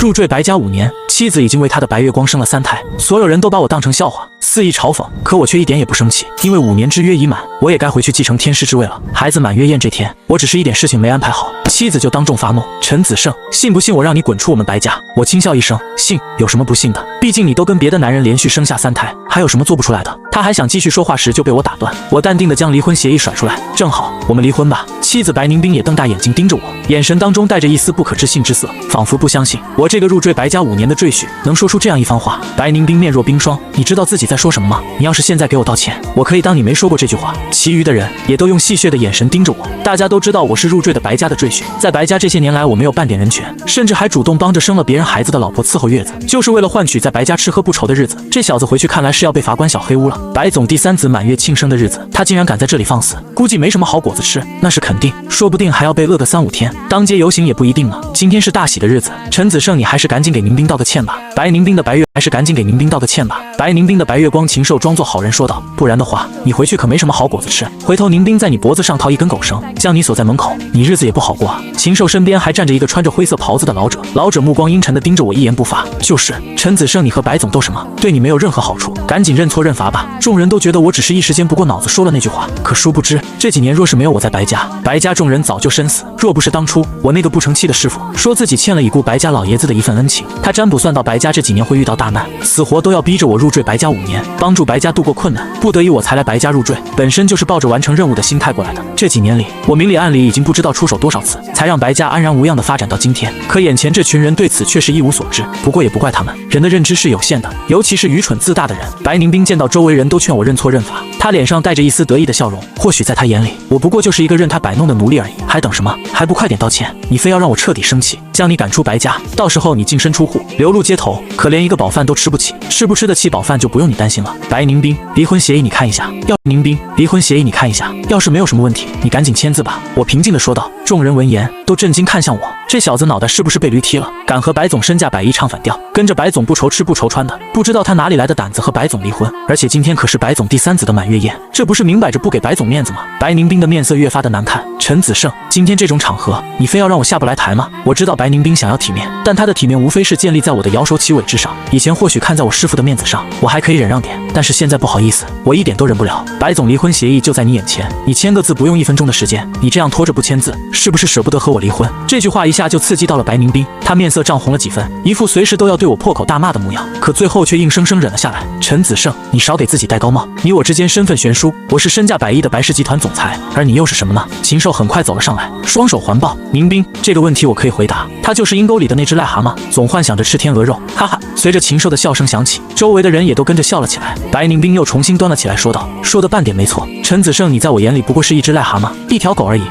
入赘白家5年，妻子已经为他的白月光生了3胎，所有人都把我当成笑话，肆意嘲讽。可我却一点也不生气，因为5年之约已满，我也该回去继承天师之位了。孩子满月宴这天，我只是一点事情没安排好，妻子就当众发怒：陈子胜，信不信我让你滚出我们白家？我轻笑一声：信，有什么不信的？毕竟你都跟别的男人连续生下3胎，还有什么做不出来的？他还想继续说话时就被我打断，我淡定地将离婚协议甩出来：正好，我们离婚吧。妻子白宁冰也瞪大眼睛盯着我，眼神当中带着一丝不可置信之色，仿佛不相信我这个入赘白家5年的赘婿能说出这样一番话。白宁冰面若冰霜，你知道自己在说什么吗？你要是现在给我道歉，我可以当你没说过这句话。其余的人也都用戏谑的眼神盯着我，大家都知道我是入赘的白家的赘婿，在白家这些年来我没有半点人权，甚至还主动帮着生了别人孩子的老婆伺候月子，就是为了换取在白家吃喝不愁的日子。这小子回去看来是要被罚关小黑屋了。白总第3子满月庆生的日子，他竟然敢在这里放肆，估计没什么好果子吃，那是肯定，说不定还要被饿个3、5天，当街游行也不一定呢。今天是大喜的日子，陈子胜，你还是赶紧给宁冰道个歉吧。白宁冰的白月还是赶紧给宁冰道个歉吧。白宁冰的白月光禽兽装作好人说道，不然的话，你回去可没什么好果子吃，回头宁冰在你脖子上套一根狗绳，将你锁在门口，你日子也不好过啊。禽兽身边还站着一个穿着灰色袍子的老者，老者目光阴沉地盯着我，一言不发。就是陈子胜，你和白总斗什么？对你没有任何好处，赶紧认错认罚吧。众人都觉得我只是一时间不过脑子说了那句话，可殊不知这几年若是没有我在白家，白家众人早就身死。若不是当初我那个不成器的师傅说自己欠了已故白家老爷子的一份恩情，他占卜算到白家这几年会遇到大难，死活都要逼着我入赘白家5年，帮助白家度过困难，不得已我才来白家入赘，本身就是抱着完成任务的心态过来的。这几年里，我明里暗里已经不知道出手多少次，才让白家安然无恙的发展到今天。可眼前这群人对此却是一无所知。不过也不怪他们，人的认知是有限的，尤其是愚蠢自大的人。白宁冰见到周围人都劝我认错认罚，他脸上带着一丝得意的笑容。或许在他眼里，我不过就是一个任他摆弄的奴隶而已，还等什么？还不快点道歉！你非要让我彻底生气，将你赶出白家，到时候你净身出户，流露街头，可连一个饱饭都吃不起，吃不吃得起饱饭就不用你担心了。白宁冰，离婚协议你看一下。宁冰，离婚协议你看一下，要是没有什么问题，你赶紧签字吧。我平静地说道。众人闻言都震惊看向我，这小子脑袋是不是被驴踢了？敢和白总身价110唱反调，跟着白总不愁吃不愁穿的，不知道他哪里来的胆子和白总离婚？而且今天可是白总第3子的满月宴，这不是明摆着不给白总面子吗？白宁冰的面色越发的难看。陈子胜，今天这种场合，你非要让我下不来台吗？我知道白宁冰想要体面，但他的体面无非是建立在我的摇首起尾之上。以前或许看在我师父的面子上，我还可以忍让点，但是现在不好意思，我一点都忍不了。白总离婚协议就在你眼前，你签个字不用1分钟的时间，你这样拖着不签字，是不是舍不得和我离婚？这句话一下就刺激到了白宁冰，他面色涨红了几分，一副随时都要对我破口大骂的模样，可最后却硬生生忍了下来。陈子胜，你少给自己戴高帽，你我之间身份悬殊，我是身价100亿的白氏集团总裁，而你又是什么呢？禽兽很快走了上来，双手环抱。宁冰，这个问题我可以回答，他就是阴沟里的那只癞蛤蟆，总幻想着吃天鹅肉，哈哈。随着禽兽的笑声响起，周围的人也都跟着笑了起来。白宁冰又重新端了起来说道，说的半点没错，陈子胜，你在我眼里不过是一只癞蛤蟆，一条狗而已。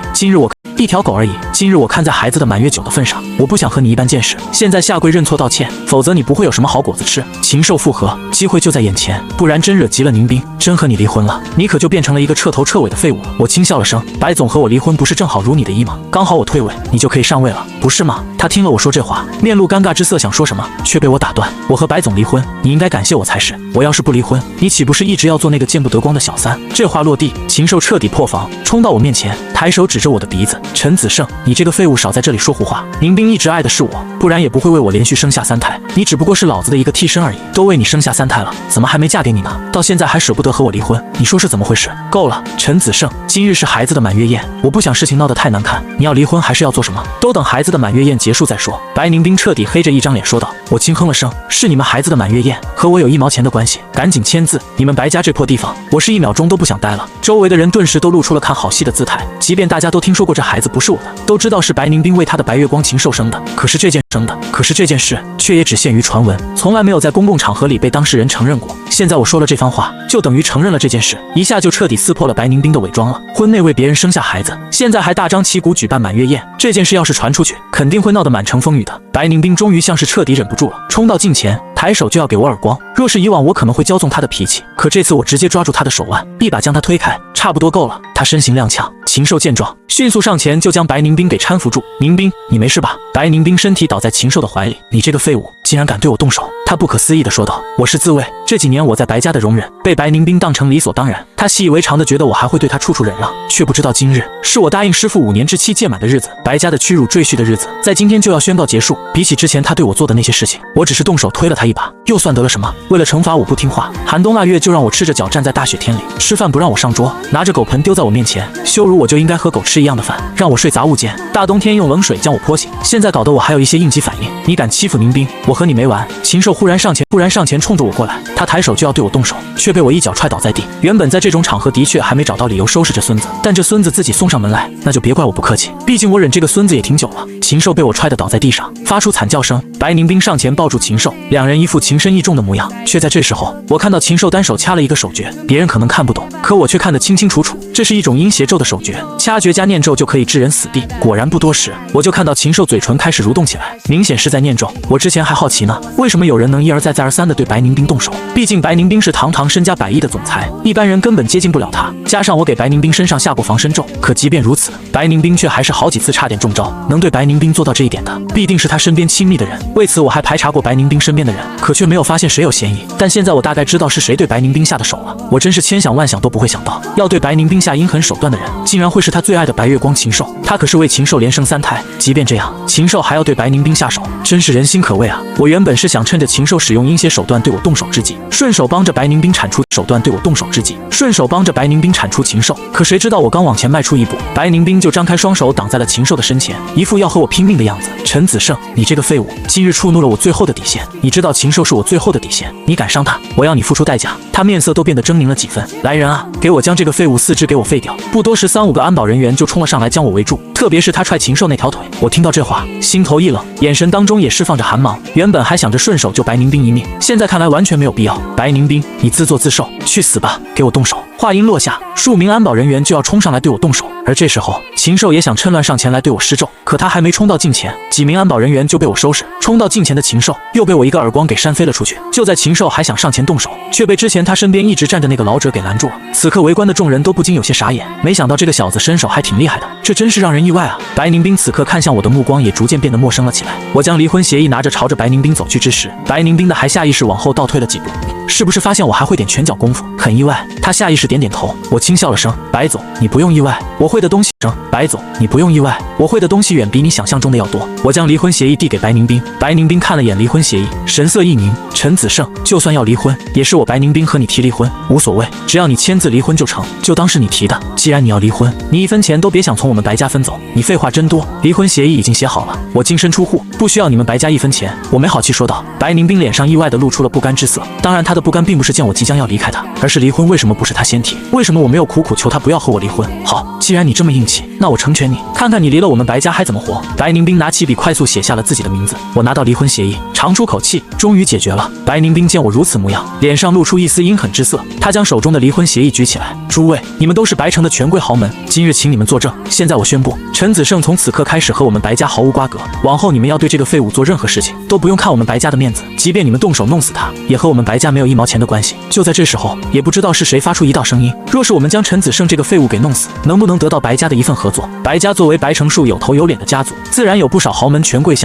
今日我看在孩子的满月酒的份上，我不想和你一般见识，现在下跪认错道歉，否则你不会有什么好果子吃。禽兽复合，机会就在眼前，不然真惹急了宁冰，真和你离婚了，你可就变成了一个彻头彻尾的废物了。我轻笑了声，白总和我离婚不是正好如你的意吗？刚好我退位，你就可以上位了，不是吗？他听了我说这话，面露尴尬之色，想说什么，却被我打断。我和白总离婚，你应该感谢我才是，我要是不离婚，你岂不是一直要做那个见不得光的小三？这话落地，禽兽彻底破防，冲到我面前，抬手指着我的鼻子，陈子胜，你这个废物少在这里说胡话，宁冰一直爱的是我，不然也不会为我连续生下3胎，你只不过是老子的一个替身而已，都为你生下3胎了，怎么还没嫁给你呢？到现在还舍不得和我离婚，你说是怎么回事？够了，陈子胜，今日是孩子的满月宴，我不想事情闹得太难看，你要离婚还是要做什么？都等孩子的满月宴结束再说。白宁冰彻底黑着一张脸说道。我轻哼了声，是你们孩子的满月宴，和我有1毛钱的关系，赶紧签字，你们白家这破地方，我是1秒钟都不想待了。周围的人顿时都露出了看好戏的姿态，即便大家都听说过这孩子不是我的，都知道是白宁冰为他的白月光禽兽生的，可是这件事却也只限于传闻，从来没有在公共场合里被当事人承认过。现在我说了这番话，就等于承认了这件事，一下就彻底撕破了白宁冰的伪装了。婚内为别人生下孩子，现在还大张旗鼓举办满月宴，这件事要是传出去，肯定会闹得满城风雨的。白宁冰终于像是彻底忍不住了，冲到镜前，抬手就要给我耳光。若是以往，我可能会骄纵他的脾气，可这次我直接抓住他的手腕，一把将他推开。差不多够了。他身形踉跄，禽兽见状，迅速上前就将白宁冰给搀扶住。宁冰，你没事吧？白宁冰身体倒在禽兽的怀里。你这个废物，竟然敢对我动手！他不可思议地说道。我是自卫，这几年我在白家的容忍，被白宁冰当成理所当然。他习以为常地觉得我还会对他处处忍让，却不知道今日是我答应师父5年之期届满的日子，白家的屈辱赘婿的日子，在今天就要宣告结束。比起之前他对我做的那些事情，我只是动手推了他一把，又算得了什么？为了惩罚我不听话，寒冬腊月就让我赤着脚站在大雪天里吃饭，不让我上桌，拿着狗盆丢在我面前，羞辱我就应该和狗吃一样的饭，让我睡杂物间，大冬天用冷水将我泼醒，现在搞得我还有一些应激反应。你敢欺负宁冰，我和你没完！禽兽忽然上前冲着我过来，他抬手就要对我动手，却被我一脚踹倒在地。原本在这种场合的确还没找到理由收拾这孙子，但这孙子自己送上门来，那就别怪我不客气，毕竟我忍这个孙子也挺久了。禽兽被我踹得倒在地上，发出惨叫声。白宁冰上前抱住禽兽，两人一副情深意重的模样。却在这时候，我看到禽兽单手掐了一个手诀，别人可能看不懂，可我却看得清清楚楚，这是一种阴邪咒的手诀，掐诀加念咒就可以致人死地。果然不多时，我就看到禽兽嘴唇开始蠕动起来，明显是在念咒。我之前还好奇呢，为什么有人能一而再再而三地对白宁冰动手？毕竟白宁冰是堂堂身家100亿的总裁，一般人根本接近不了他。加上我给白宁冰身上下过防身咒，可即便如此，白宁冰却还是好几次差点中招。能对白宁冰做到这一点的，必定是他身边亲密的人。为此我还排查过白宁冰身边的人，可却没有发现谁有嫌疑。但现在我大概知道是谁对白宁冰下的手了。我真是千想万想都不会想到，要对白宁冰下阴狠手段的人，竟然会是他最爱的白月光禽兽。他可是为禽兽连生3胎，即便这样，禽兽还要对白宁冰下手，真是人心可畏啊！我原本是想趁着禽兽使用阴邪手段对我动手之际，顺手帮着白宁冰铲除禽兽，可谁知道我刚往前迈出一步，白宁冰就张开双手挡在了禽兽的身前，一副要和我拼命的样子。陈子胜，你这个废物，今日触怒了我最后的底线，你知道禽兽是我最后的底线，你敢伤他，我要你付出代价。他面色都变得狰狞了几分。来人啊，给我将这个废物4肢给我废掉！不多时，3、5个安保人员就冲了上来将我围住，特别是他踹禽兽那条腿。我听到这话，心头一冷，眼神当中也释放着寒芒。原本还想着顺手救白宁冰一命，现在看来完全没有必要。白宁冰，你自作自受，去死吧！给我动手！话音落下，数名安保人员就要冲上来对我动手，而这时候禽兽也想趁乱上前来对我施咒，可他还没冲到近前，几名安保人员就被我收拾。冲到近前的禽兽又被我一个耳光给扇飞了出去。就在禽兽还想上前动手，却被之前他身边一直站着那个老者给拦住了。此刻围观的众人都不禁有些傻眼，没想到这个小子身手还挺厉害的，这真是让人意外啊！白宁冰此刻看向我的目光也逐渐变得陌生了起来。我将离婚协议拿着朝着白宁冰走去之时，白宁冰的还下意识往后倒退了几步。是不是发现我还会点拳脚功夫？很意外。他下意识点点头。我轻笑了声，白总，你不用意外，我会的东西白总，你不用意外，我会的东西远比你想象中的要多。我将离婚协议递给白宁冰，白宁冰看了眼离婚协议，神色一凝。陈子胜，就算要离婚，也是我白宁冰和你提离婚，无所谓，只要你签字离婚就成，就当是你提的。既然你要离婚，你1分钱都别想从我们白家分走。你废话真多，离婚协议已经写好了，我净身出户，不需要你们白家1分钱。我没好气说道。白宁冰脸上意外地露出了不甘之色，当然他的不甘并不是见我即将要离开他，而是离婚为什么不是他先提，为什么我没有苦苦求他不要和我离婚？好，既然你这么硬气，那我成全你，看看你离了我们白家还怎么活。白宁冰拿起笔快速写下了自己的名字。我拿到离婚协议，长出口气，终于解决了。白宁冰见我如此模样，脸上露出一丝阴狠之色，他将手中的离婚协议举起来。诸位，你们都是白城的权贵豪门，今日请你们作证。现在我宣布，陈子胜从此刻开始和我们白家毫无瓜葛，往后你们要对这个废物做任何事情，都不用看我们白家的面子，即便你们动手弄死他，也和我们白家没有1毛钱的关系。就在这时候，也不知道是谁发出一道声音，若是我们将陈子胜这个废物给弄死，能不能得到白家的一份合作？白家作为白城树有头有脸的家族，自然有不少豪门权贵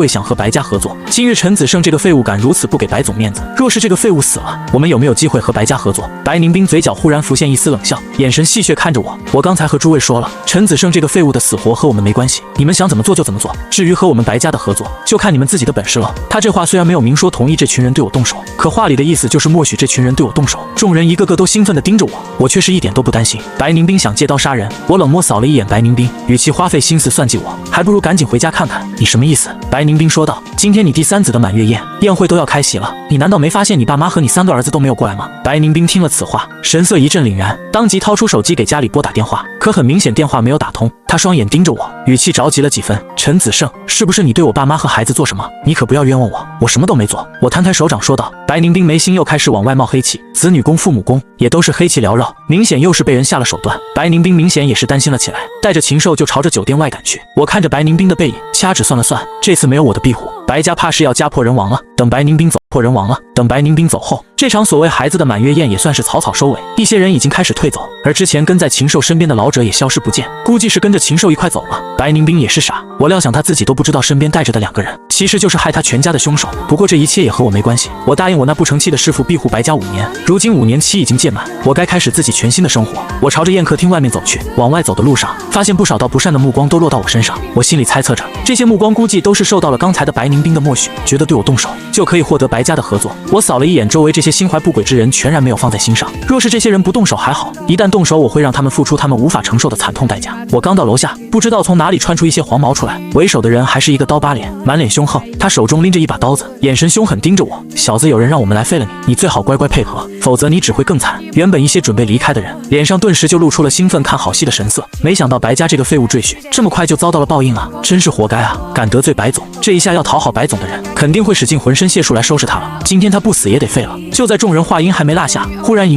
想和白家合作。今日陈子胜这个废物敢如此不给白总面子，若是这个废物死了，我们有没有机会和白家合作？白宁冰嘴角忽然浮现一丝冷笑，眼神戏谑看着我。我刚才和诸位说了，陈子胜这个废物的死活和我们没关系，你们想怎么做就怎么做，至于和我们白家的合作，就看你们自己的本事了。他这话虽然没有明说同意这群人对我动手，可话里的意思就是默许这群人对我动手。众人一个个都兴奋地盯着我，我却是一点都不担心。白宁冰想借刀杀人，我冷漠扫了一眼白宁冰，与其花费心思算计我，还不如赶紧回家看看。你什么意思？白宁冰说道。今天你第3子的满月宴，宴会都要开席了，你难道没发现你爸妈和你3个儿子都没有过来吗？白宁冰听了此话，神色一阵凛然，当即掏出手机给家里拨打电话，可很明显电话没有打通。他双眼盯着我，语气着急了几分。陈子胜，是不是你对我爸妈和孩子做什么？你可不要冤枉我，我什么都没做。我摊开手掌说道。白宁冰眉心又开始往外冒黑气，子女宫父母宫也都是黑气缭绕，明显又是被人下了手段。白宁冰明显也是担心了起来，带着禽兽就朝着酒店外赶去。我看着白宁冰的背影，掐指算了算，这次没有我的庇护，白家怕是要家破人亡了。等白宁兵走，破人亡了。等白宁兵走后，这场所谓孩子的满月宴也算是草草收尾。一些人已经开始退走，而之前跟在禽兽身边的老者也消失不见，估计是跟着禽兽一块走了。白宁兵也是傻，我料想他自己都不知道身边带着的2个人，其实就是害他全家的凶手。不过这一切也和我没关系，我答应我那不成器的师傅庇护白家5年，如今5年期已经届满，我该开始自己全新的生活。我朝着宴客厅外面走去，往外走的路上，发现不少道不善的目光都落到我身上。我心里猜测着，这些目光估计都是受到了刚才的白宁兵的默许，觉得对我动手就可以获得白家的合作。我扫了一眼周围这些心怀不轨之人，全然没有放在心上。若是这些人不动手还好，一旦动手，我会让他们付出他们无法承受的惨痛代价。我刚到楼下，不知道从哪里窜出一些黄毛出来，为首的人还是一个刀疤脸，满脸凶横，他手中拎着一把刀子，眼神凶狠盯着我。小子，有人让我们来废了你，你最好乖乖配合，否则你只会更惨。原本一些准备离开的人，脸上顿时就露出了兴奋看好戏的神色。没想到白家这个废物赘婿，这么快就遭到了报应啊！真是活该啊！敢得罪白总，这一下要讨好白总的人，肯定会使尽浑身解数来收拾他了。今天他不死也得废了。就在众人话音还没落下，忽然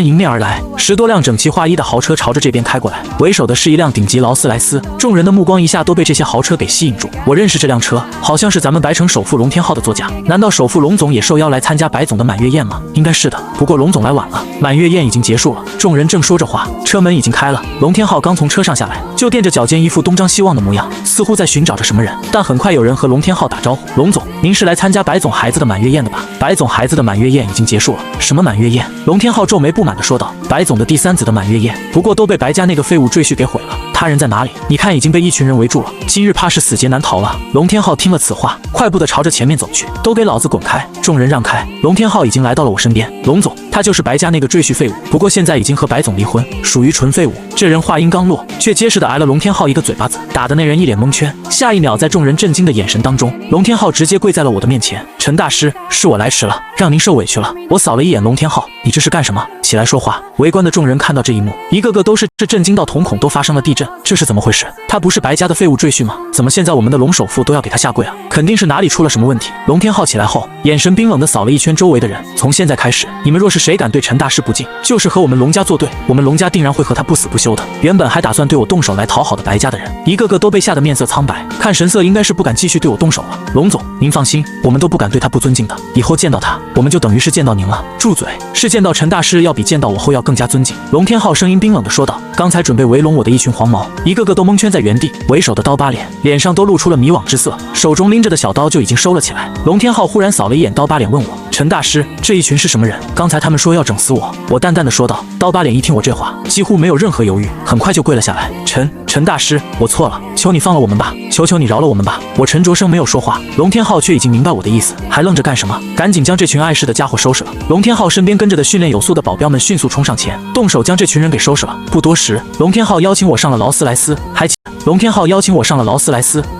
迎面而来10多辆整齐划一的豪车朝着这边开过来，为首的是一辆顶级劳斯莱斯。众人的目光一下都被这些豪车给吸引住。我认识这辆车，好像是咱们白城首富龙天浩的座驾。难道首富龙总也受邀来参加白总的满月宴吗？应该是的，不过龙总来晚了，满月宴已经结束了。众人正说着话，车门已经开了，龙天浩刚从车上下来，就踮着脚尖，一副东张西望的模样，似乎在寻找着什么人。但很快有人和龙天浩打招呼：“龙总，您是来参加白总孩子的满月宴的吧？”白总孩子的满月宴已经结束了。什么满月宴？龙天浩皱眉不满地说道：“白总的第3子的满月宴，不过都被白家那个废物赘婿给毁了。他人在哪里？你看已经被一群人围住了，今日怕是死劫难逃了。”龙天浩听了此话，快步地朝着前面走去：“都给老子滚开！”众人让开。龙天浩已经来到了我身边：“龙总，他就是白家那个赘婿废物，不过现在已经和白总离婚，属于纯废物。”这人话音刚落，却结实地挨了龙天浩一个嘴巴子，打得那人一脸蒙圈。下一秒，在众人震惊的眼神当中，龙天浩直接跪在了我的面前：“陈大师，是我来迟了，让您受委屈了。”我扫了一眼龙天浩：“你这是干什么？起来说话！”围观的众人看到这一幕，一个个都是震惊到瞳孔都发生了地震。这是怎么回事？他不是白家的废物赘婿吗？怎么现在我们的龙首富都要给他下跪啊？肯定是哪里出了什么问题。龙天浩起来后，眼神冰冷地扫了一圈周围的人：“从现在开始，你们若是谁敢对陈大师不敬，就是和我们龙家作对，我们龙家定然会和他不死不休的。”原本还打算对我动手来讨好的白家的人，一个个都被吓得面色苍白，看神色应该是不敢继续对我动手了。龙总，您放心，我们都不敢对他不尊敬的，以后见到他，我们就等于是见到您了。住嘴！是见到陈大师要比见到我后要更加尊敬。龙天浩声音冰冷地说道。刚才准备围拢我的一群黄毛，一个个都蒙圈在原地，为首的刀疤脸脸上都露出了迷惘之色，手中拎着的小刀就已经收了起来。龙天浩忽然扫了一眼刀疤脸，问我：“陈大师，这一群是什么人？刚才他们说要整死我。”我淡淡的说道。刀疤脸一听我这话，几乎没有任何犹豫，很快就跪了下来：“陈大师，我错了，求你放了我们吧，求求你饶了我们吧。”我沉着声没有说话。龙天浩却已经明白我的意思，还愣着干什么？赶紧将这群碍事的家伙收拾了。龙天浩身边跟着的训练有素的保镖们迅速冲上前，动手将这群人给收拾了。不多时，龙天浩邀请我上了劳斯莱斯，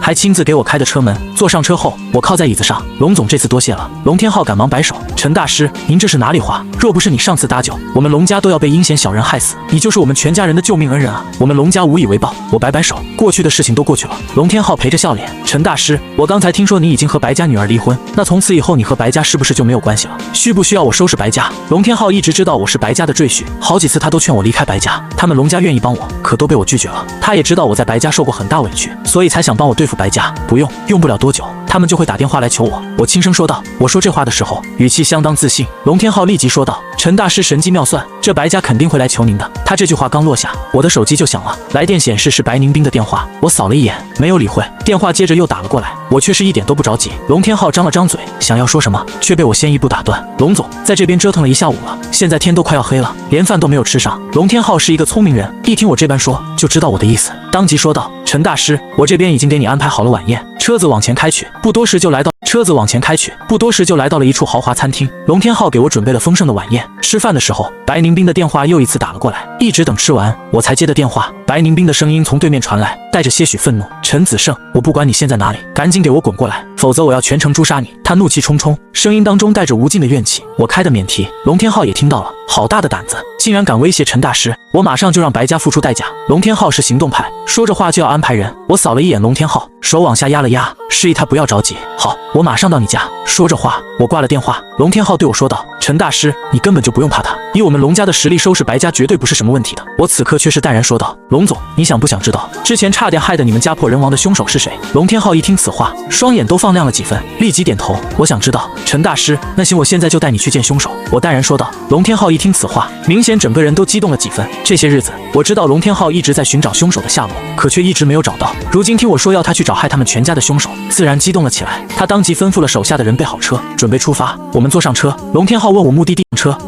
还亲自给我开的车门。坐上车后，我靠在椅子上：“龙总这次多谢了。”龙天浩赶忙摆手：“陈大师，您这是哪里话？若不是你上次搭救，我们龙家都要被阴险小人害死，你就是我们全家人的救命恩人啊！我们龙家无以为报。”我摆摆手，过去的事情都过去了。龙天浩陪着笑脸：“陈大师，我刚才听说你已经和白家女儿离婚，那从此以后你和白家是不是就没有关系了？需不需要我收拾白家？”龙天浩一直知道我是白家的赘婿，好几次他都劝我离开白家，他们龙家愿意帮我，可都被我拒绝了。他也知道我在白家受过很大委屈，所以才想帮我对付白家。不用不了多久，他们就会打电话来求我。我轻声说道。我说这话的时候，语气相当自信。龙天浩立即说道：“陈大师神机妙算，这白家肯定会来求您的。”他这句话刚落下，我的手机就响了，来电显示是白宁兵的电话。我扫了一眼，没有理会，电话接着又打了过来，我却是一点都不着急。龙天浩张了张嘴，想要说什么，却被我先一步打断。龙总，在这边折腾了一下午了，现在天都快要黑了，连饭都没有吃上。龙天浩是一个聪明人，一听我这般说，就知道我的意思，当即说道：“陈大师，我这边已经给你安排好了晚宴，车子往前开去，不多时就来到了一处豪华餐厅。龙天浩给我准备了丰盛的晚宴。吃饭的时候，白宁兵的电话又一次打了过来，一直等吃完我才接的电话。白宁兵的声音从对面传来，带着些许愤怒：“陈子胜，我不管你现在哪里，赶紧给我滚过来，否则我要全程诛杀你！”他怒气冲冲，声音当中带着无尽的怨气。我开的免提，龙天浩也听到了，好大的胆子，竟然敢威胁陈大师！我马上就让白家付出代价。龙天浩是行动派，说着话就要安排人。我扫了一眼龙天浩，手往下压了压，示意他不要着急。好，我马上到你家。说着话，我挂了电话。龙天浩对我说道：“陈大师，你根本就不用怕他，以我们龙家的实力收拾白家绝对不是什么问题的。”我此刻却却是淡然说道：“龙总，你想不想知道之前差点害得你们家破人亡的凶手是谁？”龙天浩一听此话，双眼都放亮了几分，立即点头：“我想知道。”陈大师，那行，我现在就带你去见凶手。我淡然说道。龙天浩一听此话，明显整个人都激动了几分。这些日子，我知道龙天浩一直在寻找凶手的下落，可却一直没有找到。如今听我说要他去找害他们全家的凶手，自然激动了起来。他当即吩咐了手下的人备好车，准备出发。我们坐上车，龙天浩问我目的地。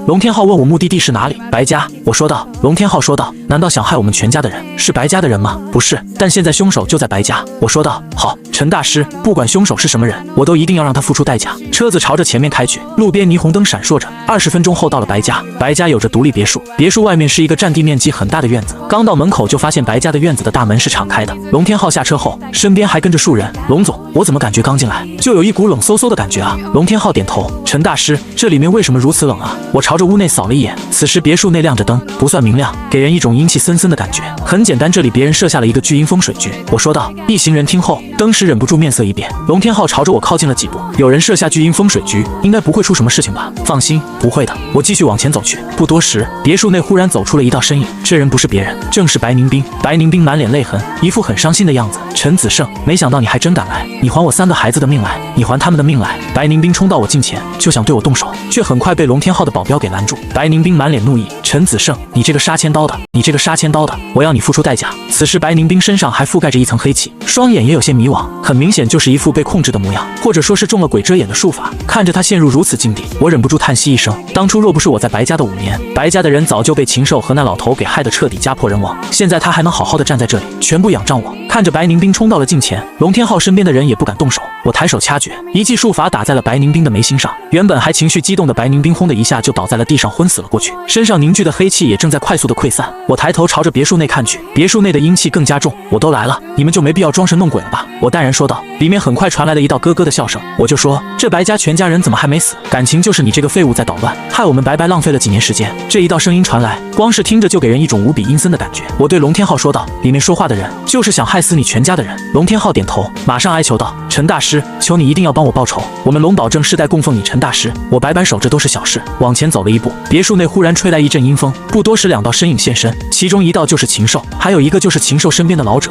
龙天浩问我目的地是哪里？白家。我说道。龙天浩说道：“难道想害我们全家的人是白家的人吗？”不是，但现在凶手就在白家。我说道。好，陈大师，不管凶手是什么人，我都一定要让他付出代价。车子朝着前面开去，路边霓虹灯闪烁着。20分钟后到了白家。白家有着独立别墅，别墅外面是一个占地面积很大的院子。刚到门口就发现白家的院子的大门是敞开的。龙天浩下车后，身边还跟着数人。龙总，我怎么感觉刚进来就有一股冷飕飕的感觉啊？龙天浩点头。陈大师，这里面为什么如此冷啊？我朝着屋内扫了一眼，此时别墅内亮着灯，不算明亮，给人一种阴气森森的感觉。很简单，这里别人设下了一个巨阴风水局。我说道。一行人听后，当时忍不住面色一变。龙天浩朝着我靠近了几步。有人设下巨阴风水局，应该不会出什么事情吧？放心，不会的。我继续往前走去。不多时，别墅内忽然走出了一道身影，这人不是别人，正是白宁冰。白宁冰满脸泪痕，一副很伤心的样子。陈子胜，没想到你还真敢来，你还我3个孩子的命来，你还他们的命来！白宁冰冲到我近前，就想对我动手，却很快被龙天浩的保镖给拦住。白宁冰满脸怒意：“陈子胜，你这个杀千刀的，你这个杀千刀的，我要你付出代价！”此时白宁冰身上还覆盖着一层黑气，双眼也有些迷惘，很明显就是一副被控制的模样，或者说是中了鬼遮眼的术法。看着他陷入如此境地，我忍不住叹息一声：当初若不是我在白家的5年，白家的人早就被禽兽和那老头给害得彻底家破人亡。现在他还能好好的站在这里，全部仰仗我。看着白宁冰冲到了近前，龙天浩身边的人也不敢动手。我抬手掐诀，一记术法打在了白宁冰的眉心上。原本还情绪激动的白宁冰轰的一下就倒在了地上，昏死了过去，身上凝聚的黑气也正在快速的溃散。我抬头朝着别墅内看去，别墅内的阴气更加重。我都来了，你们就没必要装神弄鬼了吧？我淡然说道。里面很快传来了一道咯咯的笑声。我就说，这白家全家人怎么还没死？感情就是你这个废物在捣乱，害我们白白浪费了几年时间。这一道声音传来，光是听着就给人一种无比阴森的感觉。我对龙天浩说道，里面说话的人就是想害死你全家的人。龙天浩点头，马上哀求道：陈大师，求你一定要帮我报仇，我们龙保证世代供奉你陈大师。我摆摆手，这都是小事。往前走了一步，别墅内忽然吹来一阵阴风，不多时2道身影现身，其中一道就是禽兽，还有一个就是禽兽身边的老者。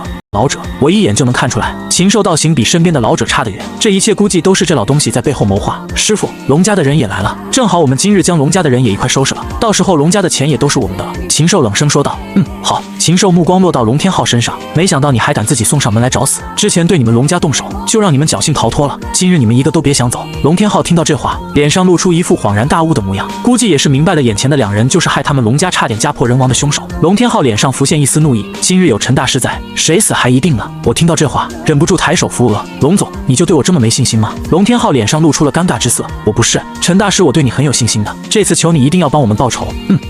我一眼就能看出来，禽兽道行比身边的老者差得远。这一切估计都是这老东西在背后谋划。师傅，龙家的人也来了，正好我们今日将龙家的人也一块收拾了，到时候龙家的钱也都是我们的了。禽兽冷声说道。好。禽兽目光落到龙天浩身上，没想到你还敢自己送上门来找死，之前对你们龙家动手，就让你们侥幸逃脱了，今日你们一个都别想走。龙天浩听到这话，脸上露出一副恍然大悟的模样，估计也是明白了眼前的2人就是害他们龙家差点家破人亡的凶手。龙天浩脸上浮现一丝怒意，今日有陈大师在，谁死还一定呢。我听到这话，忍不住抬手扶额。龙总，你就对我这么没信心吗？龙天浩脸上露出了尴尬之色。我不是，陈大师，我对你很有信心的，这次求你一定要帮我们报仇。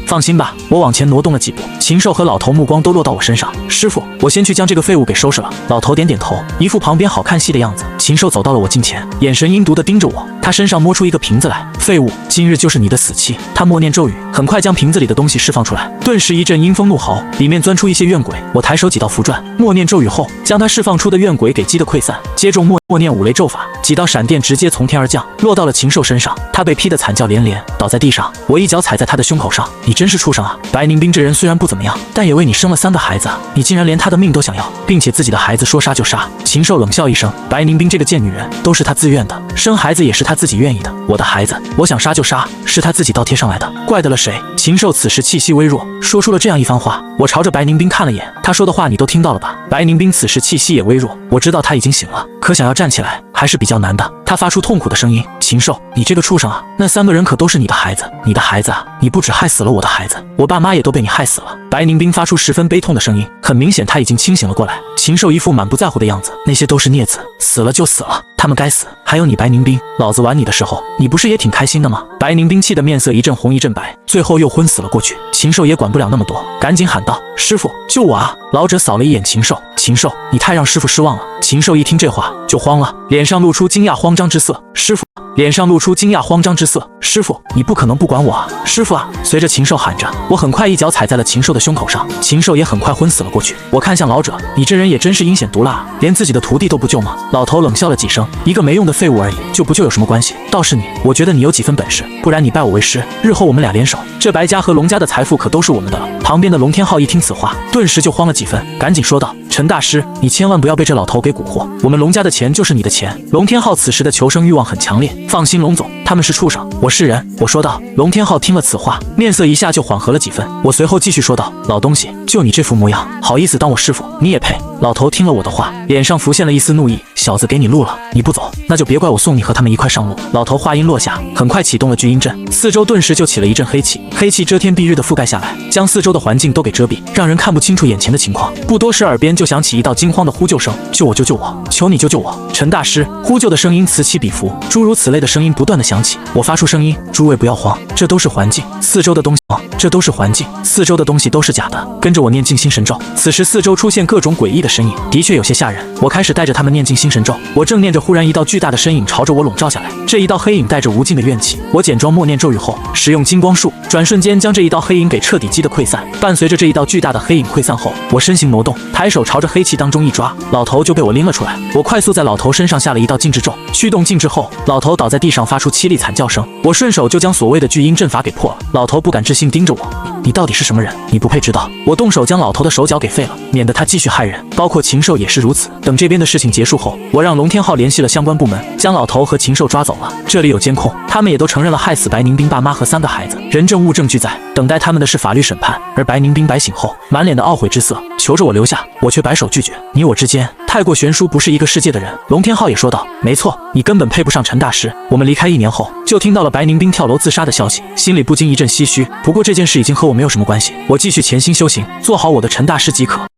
放心吧。我往前挪动了几步，禽兽和老头目光都落到我身上。师傅，我先去将这个废物给收拾了。老头点点头，一副旁边好看戏的样子。禽兽走到了我近前，眼神阴毒的盯着我，他身上摸出一个瓶子来。废物，今日就是你的死期。他默念咒语，很快将瓶子里的东西释放出来，顿时一阵阴风怒嚎，里面钻出一些怨鬼。我抬手几道符转，默念咒语后，将他释放出的怨鬼给击得溃散，接着默念5雷咒法，几道闪电直接从天而降，落到了禽兽身上。他被劈得惨叫连连，倒在地上。我一脚踩在他的胸口上。你真是畜生啊！白宁冰这人虽然不怎么样，但也为你生了3个孩子啊！你竟然连他的命都想要，并且自己的孩子说杀就杀。禽兽冷笑一声，白宁冰这个贱女人都是她自愿的，生孩子也是她自己愿意的。我的孩子，我想杀就杀，是她自己倒贴上来的，怪得了谁？禽兽此时气息微弱，说出了这样一番话。我朝着白宁冰看了眼，他说的话你都听到了吧？白宁冰此时气息也微弱，我知道他已经醒了，可想要站起来还是比较难的。他发出痛苦的声音：禽兽，你这个畜生啊！那3个人可都是你的孩子，你的孩子啊！你不止害死了我的孩子，我爸妈也都被你害死了。白宁冰发出十分悲痛的声音，很明显他已经清醒了过来。禽兽一副满不在乎的样子，那些都是孽子，死了就死了，他们该死。还有你白宁冰，老子玩你的时候，你不是也挺开心的吗？白宁冰气得面色一阵红一阵白，最后又昏死了过去。禽兽也管不了那么多，赶紧喊道：师傅，救我啊！老者扫了一眼禽兽，禽兽，你太让师傅失望了。禽兽一听这话就慌了，脸上露出惊讶慌张之色。师傅，脸上露出惊讶慌张之色。师傅，你不可能不管我啊！师傅啊！随着禽兽喊着，我很快一脚踩在了禽兽的胸口上，禽兽也很快昏死了过去。我看向老者，你这人也真是阴险毒辣啊，连自己的徒弟都不救吗？老头冷笑了几声，一个没用的废物而已，救不救有什么关系？倒是你，我觉得你有几分本事，不然你拜我为师，日后我们俩联手，这白家和龙家的财富可都是我们的了。旁边的龙天昊一听此话，顿时就慌了几分，赶紧说道：陈大师，你千万不要被这老头给蛊惑，我们龙家的钱就是你的钱。龙天昊此时的求生欲望很强烈，放心，龙总，他们是畜生，我是人。我说道。龙天昊听了此话，面色一下就缓和了几分。我随后继续说道：老东西，就你这副模样，好意思当我师傅？你也配？老头听了我的话，脸上浮现了一丝怒意。小子，给你路了，你不走，那就别怪我送你和他们一块上路。老头话音落下，很快启动了聚阴阵，四周顿时就起了一阵黑气，黑气遮天蔽日的覆盖下来，将四周的环境都给遮蔽，让人看不清楚眼前的情况。不多时，耳边就响起一道惊慌的呼救声：救我，救救我！求你救救我！陈大师！呼救的声音此起彼伏，诸如此类的声音不断的响起。我发出声音：诸位不要慌，这都是环境，四周的东西这都是环境，四周的东西都是假的，跟着我念静心神咒。此时四周出现各种诡异的身影，的确有些吓人。我开始带着他们念静心神咒，我正念着，忽然一道巨大的身影朝着我笼罩下来，这一道黑影带着无尽的怨气。我简装默念咒语后，使用金光术，转瞬间将这一道黑影给彻底击得溃散。伴随着这一道巨大的黑影溃散后，我身形挪动，抬手朝着黑气当中一抓，老头就被我拎了出来。我快速在老头身上下了一道禁制咒，驱动禁制后，老头倒在地上发出凄厉惨叫声，我顺手就将所谓的聚阴阵法给破了。老头不敢置信盯着我：你到底是什么人？你不配知道。我动手将老头的手脚给废了，免得他继续害人，包括禽兽也是如此。等这边的事情结束后，我让龙天昊联系了相关部门，将老头和禽兽抓走了。这里有监控，他们也都承认了害死白宁兵爸妈和3个孩子，人证物证俱在，等待他们的是法律审判。而白宁兵白醒后，满脸的懊悔之色，求着我留下，我却摆手拒绝。你我之间太过悬殊，不是一个世界的人。龙天昊也说道：没错，你根本配不上陈大师。我们离开1年后，就听到了白宁兵跳楼自杀的消息，心里不禁一阵唏嘘。不过这件事已经和我没有什么关系，我继续潜心修行，做好我的陈大师即可。